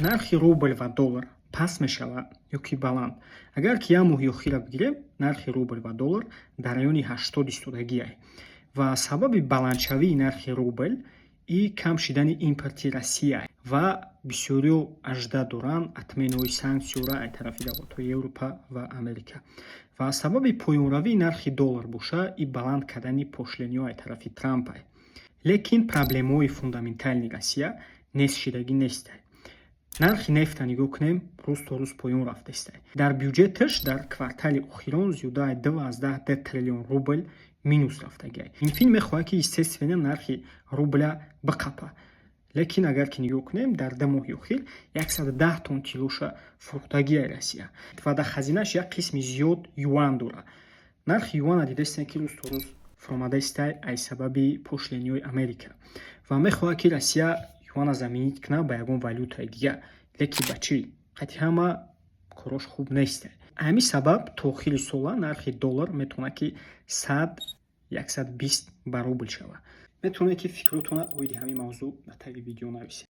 нархи рубль ва доллар паст мешавад ё ки баланд? Агар ки як моҳи охира бигирем, нархи рубль ва доллар дар раёни 80 истодагиае ва сабаби баландшавии нархи рубль и кам шидани импорти Россия ва бисёриё ажда доранд атменои санксияро аз тарафи давлатҳои Европа ва Америка. Ва сабаби поёнравии нархи доллар боша и баланд кардани пошлениҳо аз тарафи Трампа. Лекин проблемаҳои фундаменталии Россия нест шидагӣ нест. нархи нефта нигоҳ кунем, рӯз то рӯз поён рафтааст. дар бюджеташ дар квартали охирон зиёда 12 триллион рубл минус рафтагӣ. Инфин мехоҳад ки естественно нархи рубля биқапа. лекин агар ки нигоҳ кунем, дар 2 моҳи охир 110 тонн килоша фурӯхтагии Россия ва дар хазинаш як қисми зиёд юан дорад. нархи юана дидастем ки рӯз то рӯз фуромадааст аз сабаби пошлениҳои Америка ва мехоҳад ки Россия юана заминит кунад ба ягон валютаи дигар. лекин ба чӣ? қати ҳама корош хуб нест. ҳамин сабаб то охири сола нархи доллар метавонад ки 100-120 ба рубл шавад. метавонед ки фикротонро оиди ҳамин мавзӯъ дар таги видео нависед.